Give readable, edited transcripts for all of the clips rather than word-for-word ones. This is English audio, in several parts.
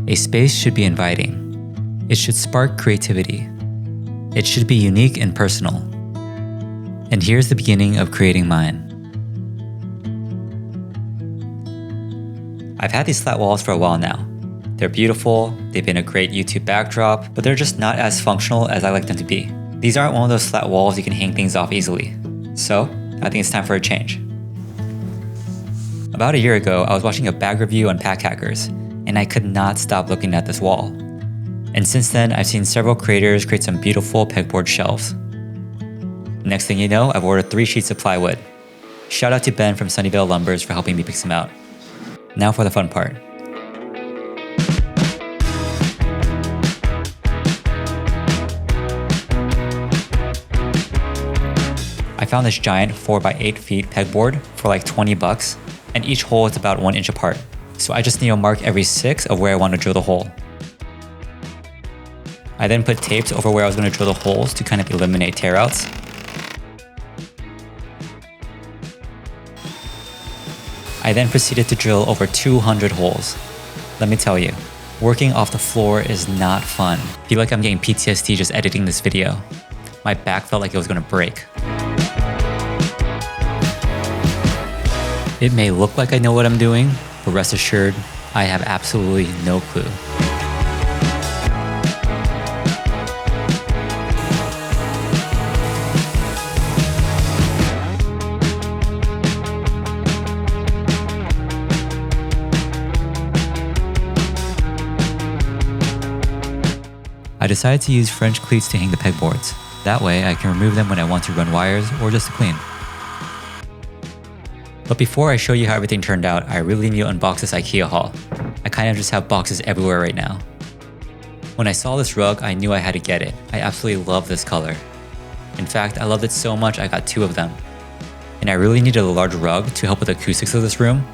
A space should be inviting. It should spark creativity. It should be unique and personal. And here's the beginning of creating mine. I've had these flat walls for a while now. They're beautiful, they've been a great YouTube backdrop, but they're just not as functional as I like them to be. These aren't one of those flat walls you can hang things off easily. So, I think it's time for a change. About a year ago, I was watching a bag review on PackHackers, and I could not stop looking at this wall. And since then, I've seen several creators create some beautiful pegboard shelves. Next thing you know, I've ordered 3 sheets of plywood. Shout out to Ben from Sunnyvale Lumbers for helping me pick some out. Now for the fun part. I found this giant 4x8 feet pegboard for like $20, and each hole is about 1 inch apart. So I just need to mark every 6 of where I want to drill the hole. I then put tapes over where I was going to drill the holes to kind of eliminate tear-outs. I then proceeded to drill over 200 holes. Let me tell you, working off the floor is not fun. I feel like I'm getting PTSD just editing this video. My back felt like it was going to break. It may look like I know what I'm doing, but rest assured, I have absolutely no clue. I decided to use French cleats to hang the pegboards. That way I can remove them when I want to run wires or just to clean. But before I show you how everything turned out, I really need to unbox this IKEA haul. I kind of just have boxes everywhere right now. When I saw this rug, I knew I had to get it. I absolutely love this color. In fact, I loved it so much I got 2 of them. And I really needed a large rug to help with the acoustics of this room.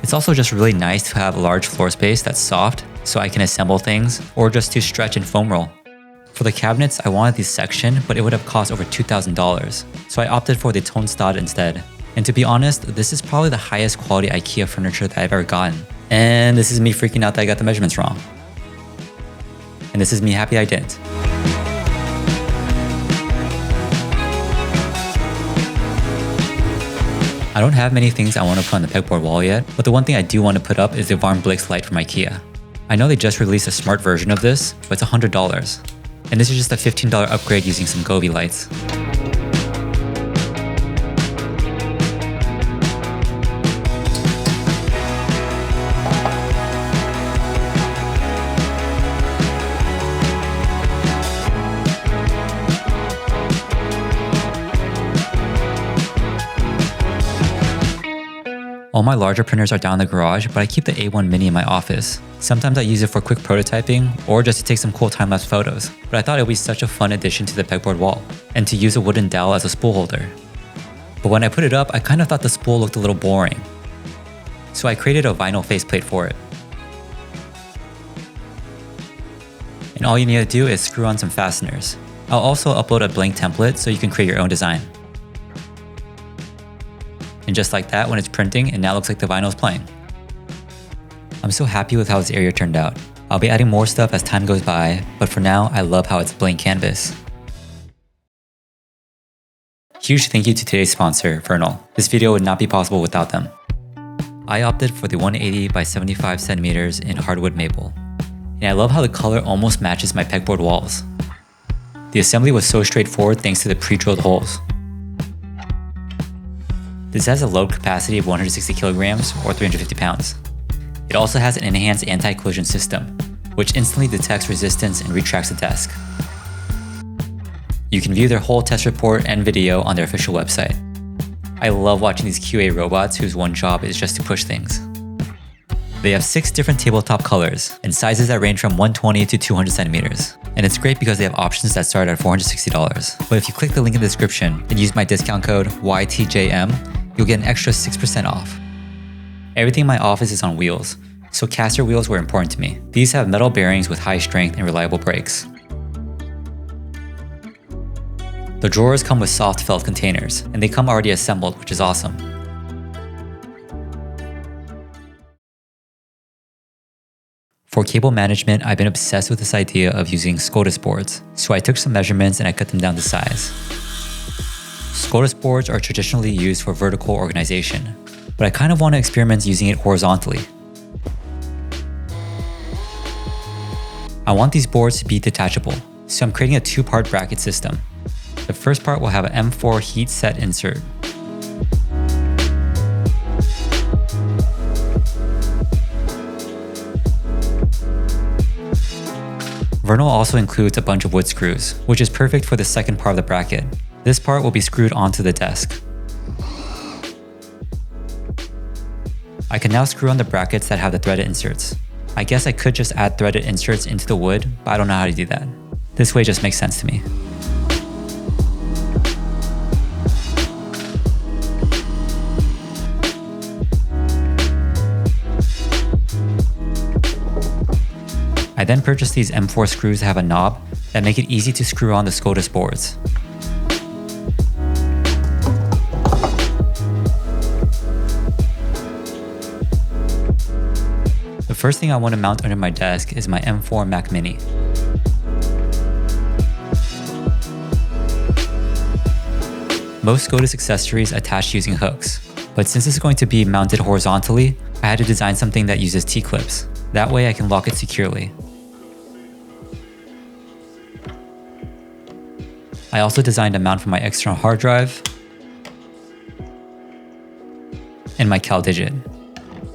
It's also just really nice to have a large floor space that's soft, so I can assemble things, or just to stretch and foam roll. For the cabinets, I wanted these section, but it would have cost over $2,000, so I opted for the Tonstad instead. And to be honest, this is probably the highest quality IKEA furniture that I've ever gotten. And this is me freaking out that I got the measurements wrong. And this is me happy I didn't. I don't have many things I want to put on the pegboard wall yet, but the one thing I do want to put up is the Varnblix light from IKEA. I know they just released a smart version of this, but it's $100. And this is just a $15 upgrade using some Govee lights. All my larger printers are down in the garage, but I keep the A1 Mini in my office. Sometimes I use it for quick prototyping or just to take some cool time-lapse photos, but I thought it would be such a fun addition to the pegboard wall, and to use a wooden dowel as a spool holder. But when I put it up, I kind of thought the spool looked a little boring. So I created a vinyl faceplate for it. And all you need to do is screw on some fasteners. I'll also upload a blank template so you can create your own design. And just like that, when it's printing, it now looks like the vinyl is playing. I'm so happy with how this area turned out. I'll be adding more stuff as time goes by, but for now, I love how it's blank canvas. Huge thank you to today's sponsor, Vernal. This video would not be possible without them. I opted for the 180 by 75 centimeters in hardwood maple. And I love how the color almost matches my pegboard walls. The assembly was so straightforward thanks to the pre-drilled holes. This has a load capacity of 160 kilograms or 350 pounds. It also has an enhanced anti-collision system, which instantly detects resistance and retracts the desk. You can view their whole test report and video on their official website. I love watching these QA robots whose one job is just to push things. They have 6 different tabletop colors and sizes that range from 120 to 200 centimeters. And it's great because they have options that start at $460. But if you click the link in the description and use my discount code YTJM, you'll get an extra 6% off. Everything in my office is on wheels, so caster wheels were important to me. These have metal bearings with high strength and reliable brakes. The drawers come with soft felt containers, and they come already assembled, which is awesome. For cable management, I've been obsessed with this idea of using SKÅDIS boards, so I took some measurements and I cut them down to size. SKÅDIS boards are traditionally used for vertical organization, but I kind of want to experiment using it horizontally. I want these boards to be detachable, so I'm creating a two-part bracket system. The first part will have an M4 heat set insert. Vernal also includes a bunch of wood screws, which is perfect for the second part of the bracket. This part will be screwed onto the desk. I can now screw on the brackets that have the threaded inserts. I guess I could just add threaded inserts into the wood, but I don't know how to do that. This way just makes sense to me. I then purchased these M4 screws that have a knob that make it easy to screw on the SKÅDIS boards. The first thing I want to mount under my desk is my M4 Mac Mini. Most SKÅDIS accessories attach using hooks, but since this is going to be mounted horizontally, I had to design something that uses T-clips. That way I can lock it securely. I also designed a mount for my external hard drive and my CalDigit.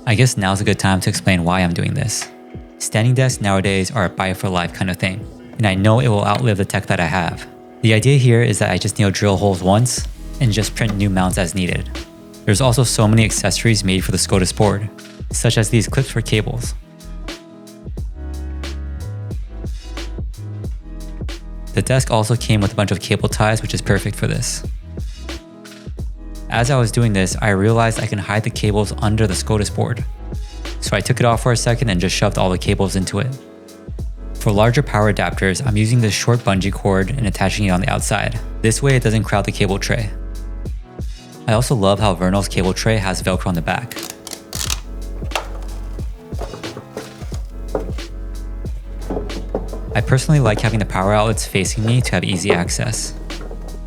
I guess now's a good time to explain why I'm doing this. Standing desks nowadays are a buy for life kind of thing, and I know it will outlive the tech that I have. The idea here is that I just need to drill holes once and just print new mounts as needed. There's also so many accessories made for the SKÅDIS board, such as these clips for cables. The desk also came with a bunch of cable ties, which is perfect for this. As I was doing this, I realized I can hide the cables under the SKÅDIS board. So I took it off for a second and just shoved all the cables into it. For larger power adapters, I'm using this short bungee cord and attaching it on the outside. This way it doesn't crowd the cable tray. I also love how Vernal's cable tray has Velcro on the back. I personally like having the power outlets facing me to have easy access.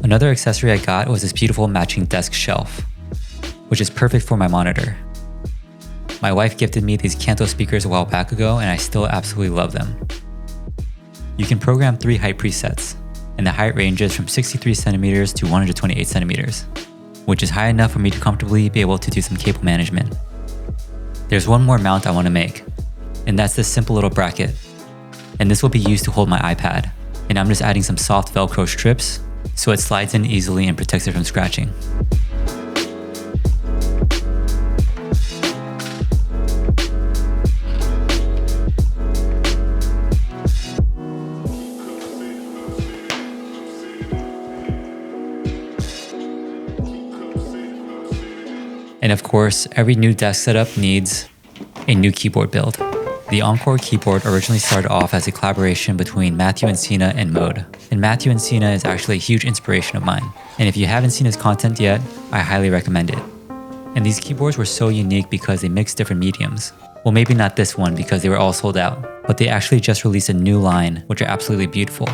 Another accessory I got was this beautiful matching desk shelf, which is perfect for my monitor. My wife gifted me these Kanto speakers a while back ago and I still absolutely love them. You can program 3 height presets, and the height ranges from 63 centimeters to 128 centimeters, which is high enough for me to comfortably be able to do some cable management. There's one more mount I want to make, and that's this simple little bracket. And this will be used to hold my iPad, and I'm just adding some soft Velcro strips so it slides in easily and protects it from scratching. And of course, every new desk setup needs a new keyboard build. The Encore keyboard originally started off as a collaboration between Matthew Encina and Mode. And Matthew Encina is actually a huge inspiration of mine. And if you haven't seen his content yet, I highly recommend it. And these keyboards were so unique because they mixed different mediums. Well, maybe not this one because they were all sold out, but they actually just released a new line, which are absolutely beautiful.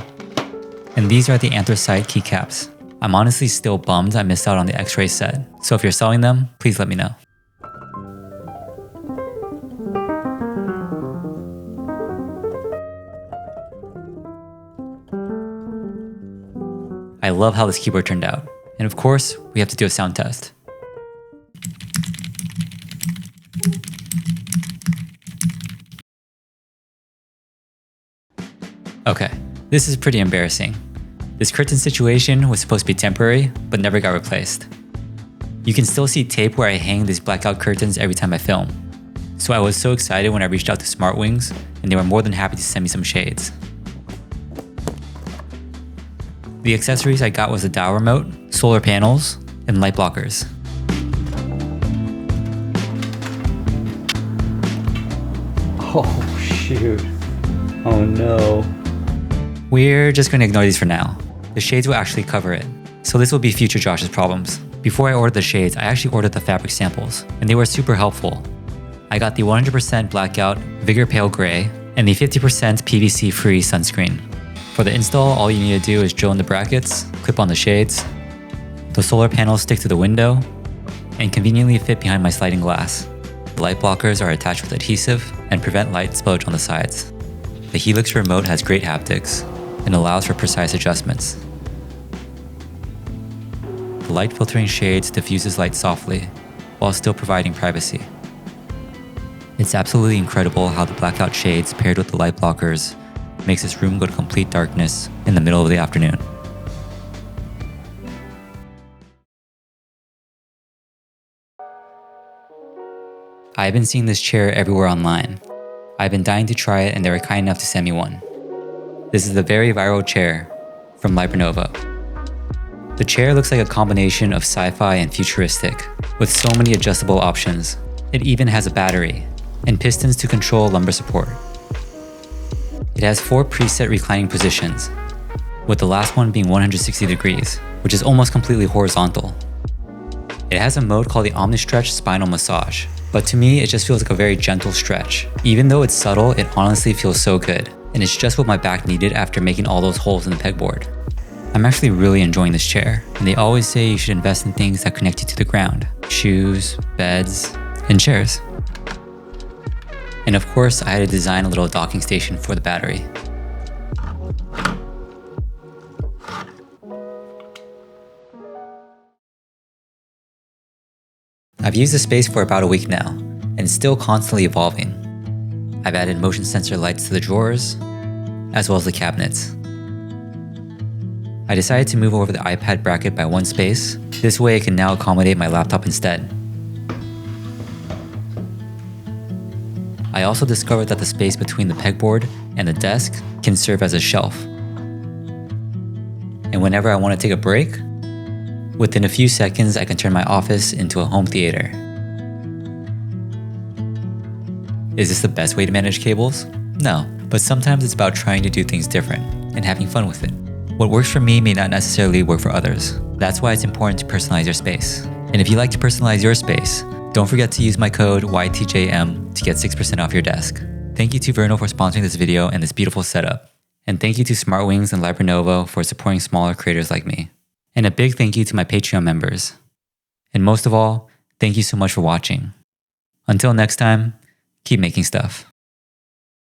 And these are the anthracite keycaps. I'm honestly still bummed I missed out on the X-ray set. So if you're selling them, please let me know. I love how this keyboard turned out. And of course, we have to do a sound test. Okay, this is pretty embarrassing. This curtain situation was supposed to be temporary, but never got replaced. You can still see tape where I hang these blackout curtains every time I film. So I was so excited when I reached out to SmartWings, and they were more than happy to send me some shades. The accessories I got was a dial remote, solar panels, and light blockers. Oh shoot. Oh no. We're just going to ignore these for now. The shades will actually cover it. So this will be future Josh's problems. Before I ordered the shades, I actually ordered the fabric samples, and they were super helpful. I got the 100% Blackout Vigor Pale Gray and the 50% PVC-free sunscreen. For the install, all you need to do is drill in the brackets, clip on the shades. The solar panels stick to the window and conveniently fit behind my sliding glass. The light blockers are attached with adhesive and prevent light spillage on the sides. The Helix remote has great haptics and allows for precise adjustments. The light filtering shades diffuses light softly while still providing privacy. It's absolutely incredible how the blackout shades paired with the light blockers makes this room go to complete darkness in the middle of the afternoon. I've been seeing this chair everywhere online. I've been dying to try it and they were kind enough to send me one. This is the very viral chair from Libernovo. The chair looks like a combination of sci-fi and futuristic, with so many adjustable options. It even has a battery and pistons to control lumbar support. It has 4 preset reclining positions, with the last one being 160 degrees, which is almost completely horizontal. It has a mode called the OmniStretch Spinal Massage, but to me it just feels like a very gentle stretch. Even though it's subtle, it honestly feels so good, and it's just what my back needed after making all those holes in the pegboard. I'm actually really enjoying this chair, and they always say you should invest in things that connect you to the ground: shoes, beds, and chairs. And of course, I had to design a little docking station for the battery. I've used the space for about a week now, and it's still constantly evolving. I've added motion sensor lights to the drawers, as well as the cabinets. I decided to move over the iPad bracket by 1 space. This way I can now accommodate my laptop instead. I also discovered that the space between the pegboard and the desk can serve as a shelf. And whenever I want to take a break, within a few seconds I can turn my office into a home theater. Is this the best way to manage cables? No, but sometimes it's about trying to do things different and having fun with it. What works for me may not necessarily work for others. That's why it's important to personalize your space. And if you like to personalize your space, don't forget to use my code YTJM to get 6% off your desk. Thank you to Verno for sponsoring this video and this beautiful setup. And thank you to SmartWings and Libernovo for supporting smaller creators like me. And a big thank you to my Patreon members. And most of all, thank you so much for watching. Until next time, keep making stuff.